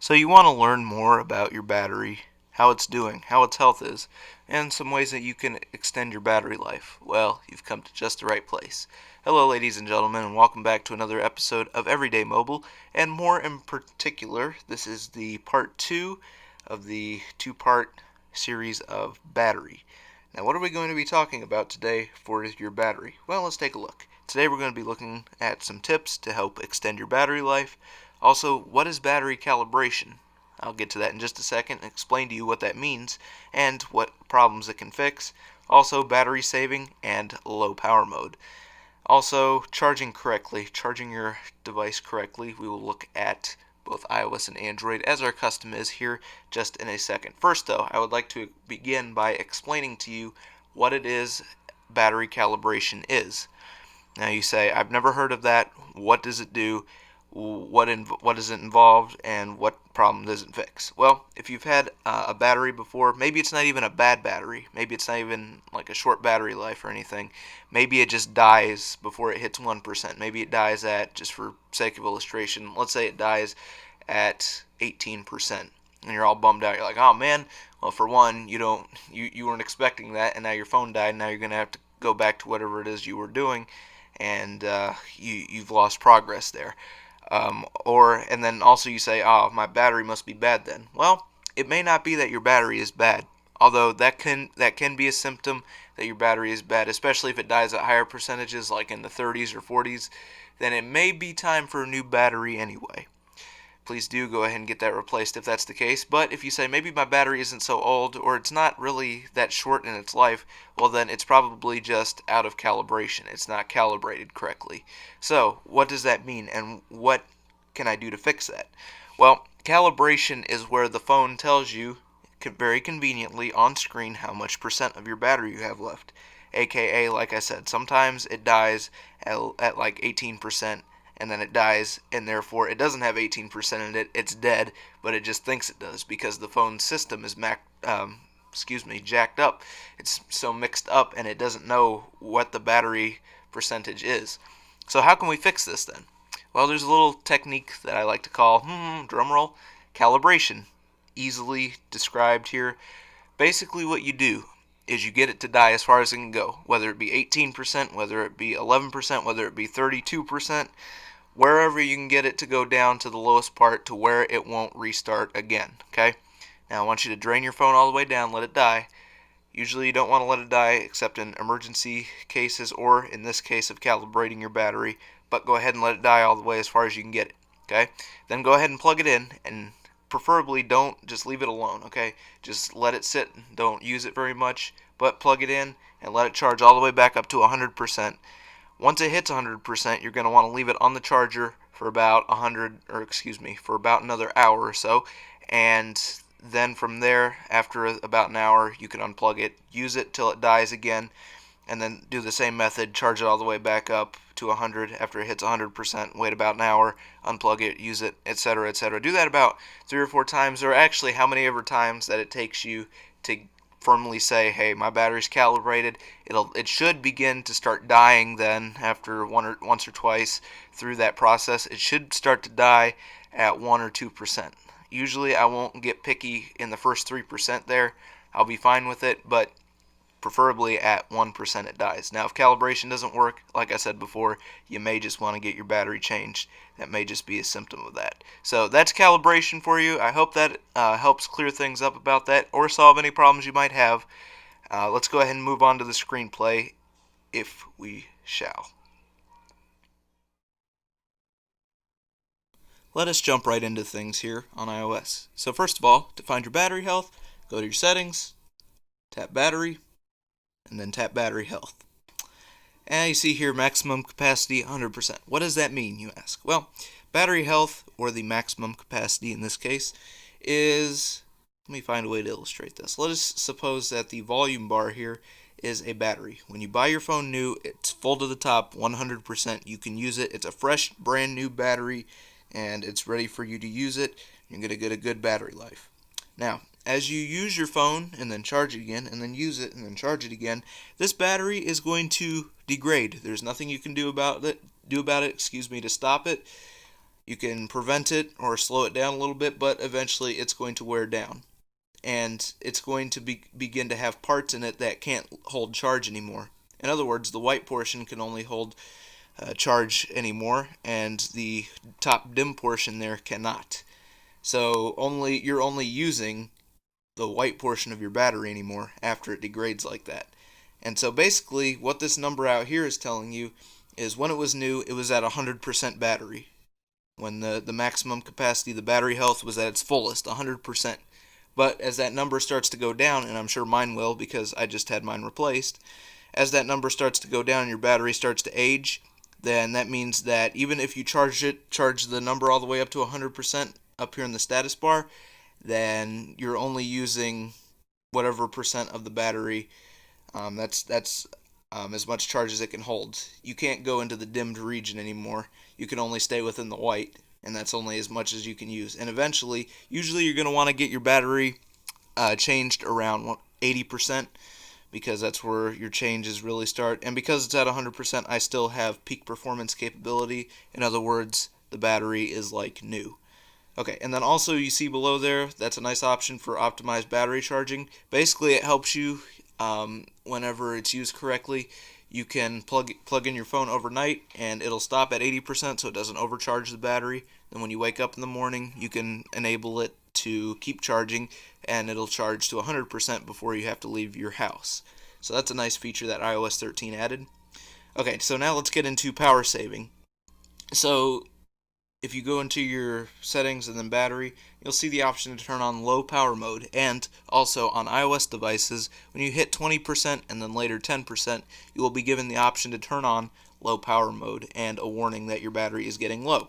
So you want to learn more about your battery, how it's doing, how its health is, and some ways that you can extend your battery life. Well, you've come to just the right place. Hello ladies and gentlemen, and welcome back to another episode of Everyday Mobile, and more in particular, this is the part 2 of the two-part series of battery. Now what are we going to be talking about today for your battery? Well, let's take a look. Today we're going to be looking at some tips to help extend your battery life. Also, what is battery calibration? I'll get to that in just a second and explain to you what that means and what problems it can fix. Also, battery saving and low power mode. Also, charging correctly, charging your device correctly. We will look at both iOS and Android as our custom is here just in a second. First though, I would like to begin by explaining to you what it is battery calibration is. Now you say, I've never heard of that. What does it do? What is it involved, and what problem does it fix? Well, if you've had a battery before, maybe it's not even a bad battery. Maybe it's not even like a short battery life or anything. Maybe it just dies before it hits 1%. Maybe it dies at, just for sake of illustration, let's say it dies at 18%. And you're all bummed out. You're like, oh man, well for one, you weren't expecting that, and now your phone died. Now you're gonna have to go back to whatever it is you were doing, and you've lost progress there. And then also you say, oh, my battery must be bad then. Well, it may not be that your battery is bad, although that can be a symptom that your battery is bad, especially if it dies at higher percentages, like in the 30s or 40s. Then it may be time for a new battery anyway. Please do go ahead and get that replaced if that's the case. But if you say maybe my battery isn't so old, or it's not really that short in its life, well then it's probably just out of calibration. It's not calibrated correctly. So what does that mean, and what can I do to fix that? Well, calibration is where the phone tells you very conveniently on screen how much percent of your battery you have left. AKA, like I said, sometimes it dies at like 18%, and then it dies, and therefore it doesn't have 18% in it. It's dead, but it just thinks it does because the phone system is jacked up. It's so mixed up, and it doesn't know what the battery percentage is. So how can we fix this then? Well, there's a little technique that I like to call, drumroll, calibration. Easily described here. Basically what you do is you get it to die as far as it can go, whether it be 18%, whether it be 11%, whether it be 32%, wherever you can get it to go down to the lowest part to where it won't restart again, okay? Now I want you to drain your phone all the way down, let it die. Usually you don't want to let it die except in emergency cases, or in this case of calibrating your battery, but go ahead and let it die all the way as far as you can get it, okay? Then go ahead and plug it in, and preferably don't just leave it alone, okay? Just let it sit, don't use it very much, but plug it in and let it charge all the way back up to 100%. Once it hits 100%, you're going to want to leave it on the charger for about for about another hour or so, and then from there, after about an hour, you can unplug it, use it till it dies again, and then do the same method, charge it all the way back up to 100 after it hits 100%, wait about an hour, unplug it, use it, etc., etc. Do that about 3 or 4 times, or actually how many ever times that it takes you to firmly say, hey, my battery's calibrated. It should begin to start dying then after once or twice through that process. It should start to die at 1 or 2%. Usually I won't get picky in the first 3% there. I'll be fine with it, but preferably at 1% it dies. Now if calibration doesn't work, like I said before, you may just want to get your battery changed. That may just be a symptom of that. So that's calibration for you. I hope that helps clear things up about that or solve any problems you might have. Let's go ahead and move on to the screenplay, if we shall. Let us jump right into things here on iOS. So first of all, to find your battery health, go to your settings, tap battery, and then tap battery health. And you see here maximum capacity 100%. What does that mean, you ask? Well, battery health, or the maximum capacity in this case, is, let me find a way to illustrate this. Let us suppose that the volume bar here is a battery. When you buy your phone new, it's full to the top, 100%. You can use it. It's a fresh, brand new battery, and it's ready for you to use it. You're going to get a good battery life. Now, as you use your phone and then charge it again, and then use it and then charge it again, this battery is going to degrade. There's nothing you can do about it to stop it. You can prevent it or slow it down a little bit, but eventually it's going to wear down. And it's going to begin to have parts in it that can't hold charge anymore. In other words, the white portion can only hold charge anymore, and the top dim portion there cannot. So you're only using the white portion of your battery anymore after it degrades like that. And so basically what this number out here is telling you is when it was new, it was at 100% battery. When the maximum capacity, the battery health was at its fullest, 100%. But as that number starts to go down, and I'm sure mine will because I just had mine replaced, as that number starts to go down and your battery starts to age, then that means that even if you charge the number all the way up to 100% up here in the status bar, then you're only using whatever percent of the battery. That's as much charge as it can hold. You can't go into the dimmed region anymore. You can only stay within the white, and that's only as much as you can use. And eventually, usually you're going to want to get your battery changed around 80%, because that's where your changes really start. And because it's at 100%, I still have peak performance capability. In other words, the battery is like new. Okay, and then also you see below there, that's a nice option for optimized battery charging. Basically, it helps you whenever it's used correctly. You can plug in your phone overnight, and it'll stop at 80% so it doesn't overcharge the battery. Then when you wake up in the morning, you can enable it to keep charging, and it'll charge to 100% before you have to leave your house. So that's a nice feature that iOS 13 added. Okay, so now let's get into power saving. So if you go into your settings and then battery, you'll see the option to turn on low power mode. And also on iOS devices, when you hit 20% and then later 10%, you will be given the option to turn on low power mode and a warning that your battery is getting low.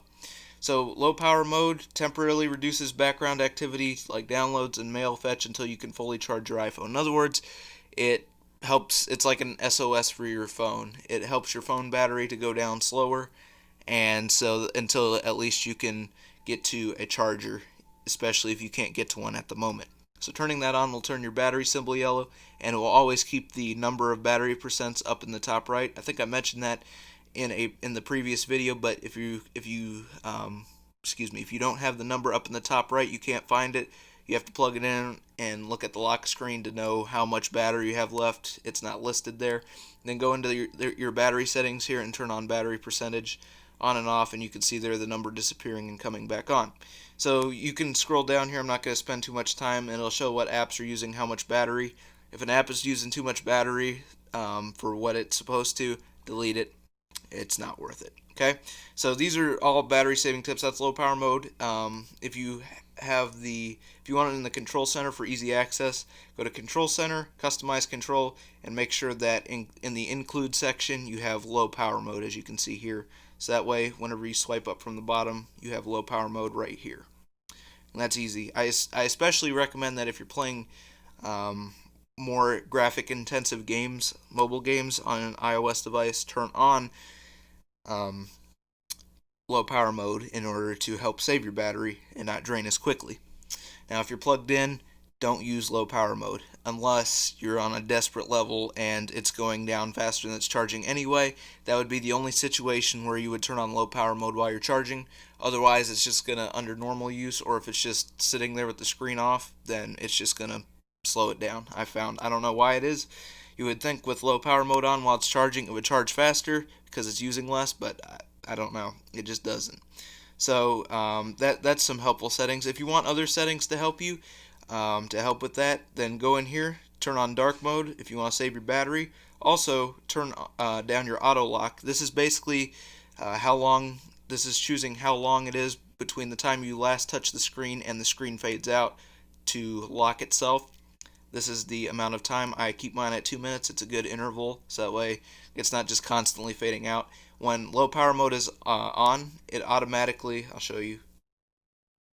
So low power mode temporarily reduces background activity like downloads and mail fetch until you can fully charge your iPhone. In other words, it's like an SOS for your phone. It helps your phone battery to go down slower, and so until at least you can get to a charger, especially if you can't get to one at the moment. So turning that on will turn your battery symbol yellow, and it will always keep the number of battery percents up in the top right. I think I mentioned that in the previous video, but if you don't have the number up in the top right, you can't find it. You have to plug it in and look at the lock screen to know how much battery you have left. It's not listed there. Then go into your battery settings here and turn on battery percentage on and off, and you can see there the number disappearing and coming back on. So you can scroll down here. I'm not going to spend too much time, and it'll show what apps are using how much battery. If an app is using too much battery for what it's supposed to, delete it. It's not worth it. Okay, so these are all battery saving tips. That's low power mode. If you want it in the control center for easy access, go to control center, customize control, and make sure that in the include section you have low power mode, as you can see here. So that way, whenever you swipe up from the bottom, you have low power mode right here. And that's easy. I especially recommend that if you're playing more graphic intensive games, mobile games on an iOS device, turn on low power mode in order to help save your battery and not drain as quickly. Now if you're plugged in, don't use low power mode unless you're on a desperate level and it's going down faster than it's charging anyway. That would be the only situation where you would turn on low power mode while you're charging. Otherwise, it's just going to, under normal use, or if it's just sitting there with the screen off, then it's just going to slow it down. I don't know why it is. You would think with low power mode on while it's charging it would charge faster because it's using less, but I don't know. It just doesn't. So that's some helpful settings. If you want other settings to help you, to help with that, then go in here, turn on dark mode if you want to save your battery. Also, turn down your auto lock. This is basically this is choosing how long it is between the time you last touch the screen and the screen fades out to lock itself. This is the amount of time. I keep mine at 2 minutes. It's a good interval, so that way it's not just constantly fading out. When low power mode is on, it automatically, I'll show you,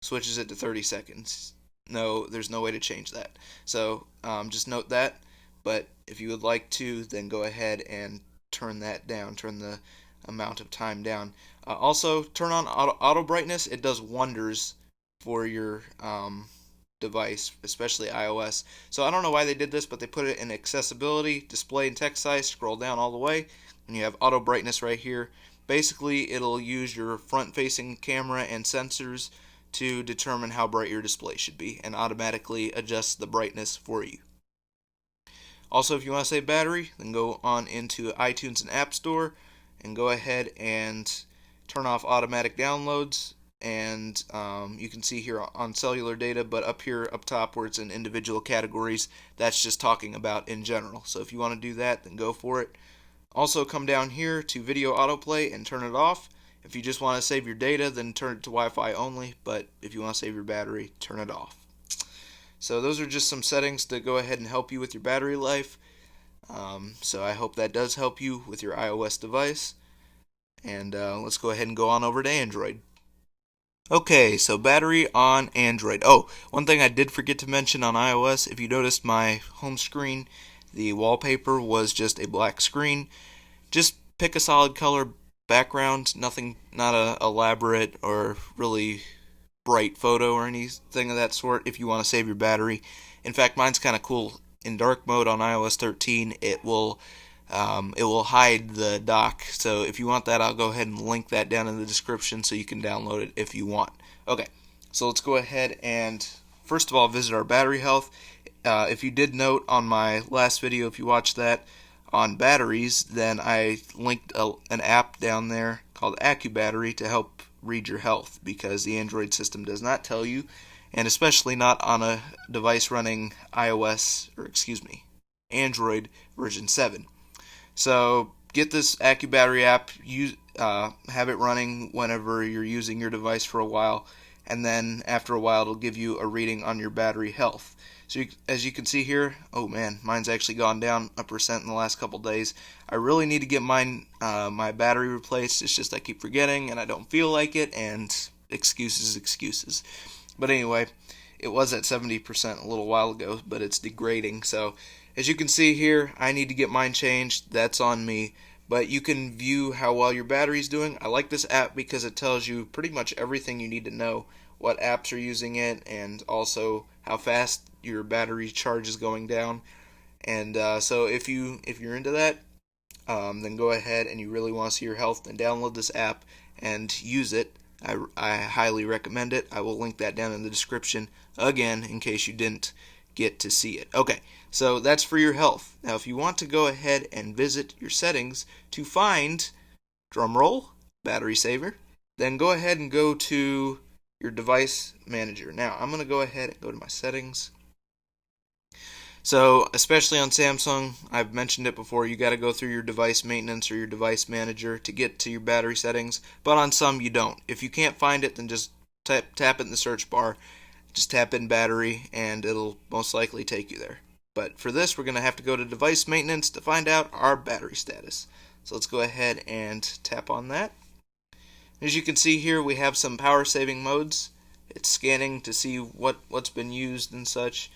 switches it to 30 seconds. No, there's no way to change that. So just note that. But if you would like to, then go ahead and turn that down. Turn the amount of time down. Also, turn on auto brightness. It does wonders for your device, especially iOS. So I don't know why they did this, but they put it in accessibility, display and text size, scroll down all the way, and you have auto brightness right here. Basically, it'll use your front-facing camera and sensors to determine how bright your display should be and automatically adjust the brightness for you. Also, if you want to save battery, then go on into iTunes and App Store and go ahead and turn off automatic downloads. And you can see here on cellular data, but up here up top where it's in individual categories, that's just talking about in general. So if you want to do that, then go for it. Also, come down here to video autoplay and turn it off. If you just want to save your data, then turn it to Wi-Fi only, but if you want to save your battery, turn it off. So those are just some settings to go ahead and help you with your battery life. So I hope that does help you with your iOS device. And let's go ahead and go on over to Android. Okay, so battery on Android. Oh, one thing I did forget to mention on iOS, if you noticed my home screen, the wallpaper was just a black screen. Just pick a solid color background, nothing, not a elaborate or really bright photo or anything of that sort if you want to save your battery. In fact, mine's kind of cool. In dark mode on iOS 13, it will hide the dock. So if you want that, I'll go ahead and link that down in the description so you can download it if you want. Okay, so let's go ahead and first of all visit our battery health. If you did note on my last video, if you watched that on batteries, then I linked an app down there called AccuBattery to help read your health, because the Android system does not tell you, and especially not on a device running Android version 7. So get this AccuBattery app, have it running whenever you're using your device for a while, and then after a while it'll give you a reading on your battery health. So as you can see here, oh man, mine's actually gone down 1% in the last couple days. I really need to get my battery replaced. It's just I keep forgetting and I don't feel like it, and excuses. But anyway, it was at 70% a little while ago, but it's degrading. So as you can see here, I need to get mine changed. That's on me. But you can view how well your battery's doing. I like this app because it tells you pretty much everything you need to know, what apps are using it, and also how fast your battery charge is going down. And so if you're into that, then go ahead and you really want to see your health, then download this app and use it. I highly recommend it. I will link that down in the description again in case you didn't get to see it. Okay, so that's for your health. Now if you want to go ahead and visit your settings to find, drumroll, battery saver, then go ahead and go to your device manager. Now I'm going to go ahead and go to my settings. So especially on Samsung, I've mentioned it before, you got to go through your device maintenance or your device manager to get to your battery settings, but on some you don't. If you can't find it, then just tap it in the search bar, just tap in battery, and it'll most likely take you there. But for this, we're going to have to go to device maintenance to find out our battery status. So let's go ahead and tap on that. As you can see here, we have some power saving modes. It's scanning to see what's been used and such.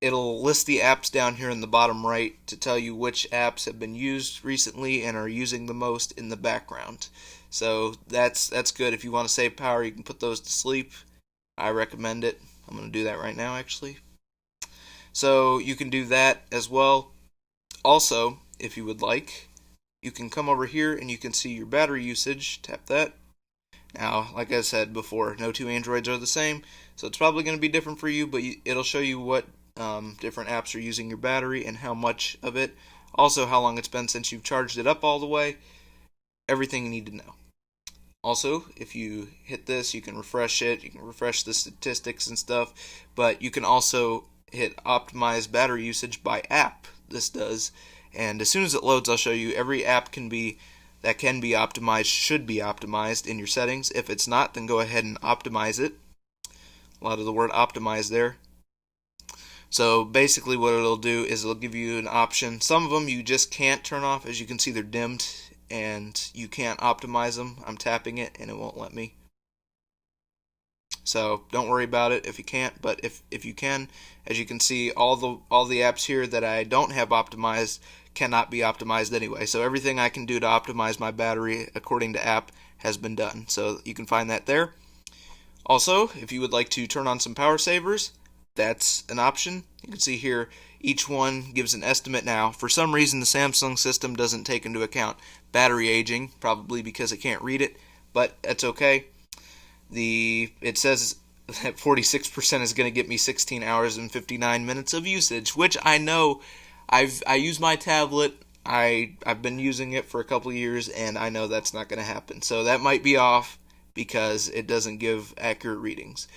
It'll list the apps down here in the bottom right to tell you which apps have been used recently and are using the most in the background. So that's good. If you want to save power, you can put those to sleep. I recommend it. I'm going to do that right now actually. So you can do that as well. Also, if you would like, you can come over here and you can see your battery usage. Tap that. Now, like I said before, no two Androids are the same, so it's probably going to be different for you, but it'll show you what different apps are using your battery and how much of it. Also, how long it's been since you've charged it up all the way. Everything you need to know. Also, if you hit this, you can refresh it. You can refresh the statistics and stuff, but you can also hit optimize battery usage by app. This does, and as soon as it loads, I'll show you every app that can be optimized should be optimized in your settings. If it's not, then go ahead and optimize it. A lot of the word optimize there. So basically what it'll do is it'll give you an option. Some of them you just can't turn off. As you can see, they're dimmed and you can't optimize them. I'm tapping it and it won't let me. So don't worry about it if you can't, but if you can, as you can see, all the apps here that I don't have optimized cannot be optimized anyway. So everything I can do to optimize my battery according to app has been done. So you can find that there. Also, if you would like to turn on some power savers, that's an option. You can see here each one gives an estimate now. For some reason the Samsung system doesn't take into account battery aging, probably because it can't read it, but that's okay. It says that 46% is going to get me 16 hours and 59 minutes of usage, which I know. I use my tablet. I've been using it for a couple of years, and I know that's not going to happen. So that might be off because it doesn't give accurate readings.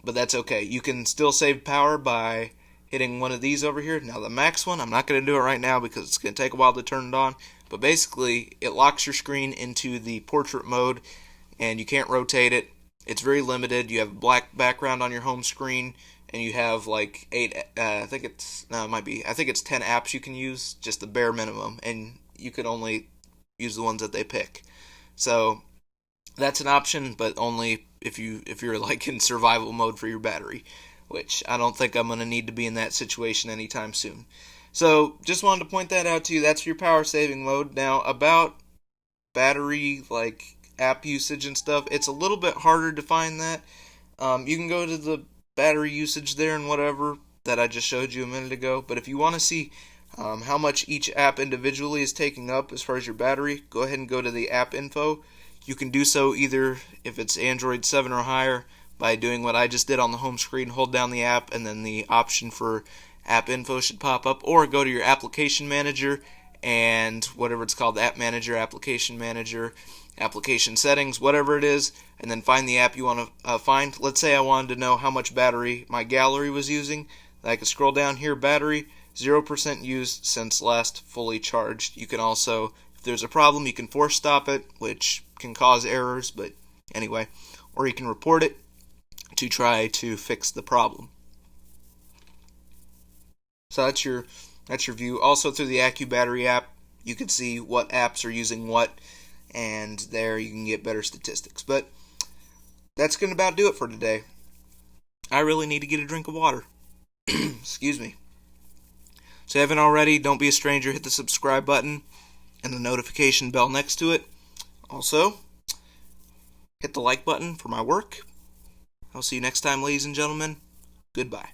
But that's okay. You can still save power by hitting one of these over here. Now the max one, I'm not going to do it right now because it's going to take a while to turn it on. But basically, it locks your screen into the portrait mode, and you can't rotate it. It's very limited. You have a black background on your home screen, and you have like I think it's 10 apps you can use, just the bare minimum, and you can only use the ones that they pick. So that's an option, but only if you're like in survival mode for your battery, which I don't think I'm going to need to be in that situation anytime soon. So just wanted to point that out to you. That's your power saving mode. Now about battery like app usage and stuff, it's a little bit harder to find that. You can go to the battery usage there and whatever that I just showed you a minute ago, but if you want to see how much each app individually is taking up as far as your battery, go ahead and go to the app info. You can do so either if it's Android 7 or higher by doing what I just did on the home screen, hold down the app and then the option for app info should pop up, or go to your application manager and whatever it's called, app manager, application manager, application settings, whatever it is, and then find the app you want to find. Let's say I wanted to know how much battery my gallery was using. I can scroll down here, battery 0% used since last fully charged. You can also, if there's a problem, you can force stop it, which can cause errors, but anyway, or you can report it to try to fix the problem. So that's your view. Also through the AccuBattery app, you can see what apps are using what, and there you can get better statistics. But that's going to about do it for today. I really need to get a drink of water. Excuse me. So if you haven't already, don't be a stranger. Hit the subscribe button and the notification bell next to it. Also, hit the like button for my work. I'll see you next time, ladies and gentlemen. Goodbye.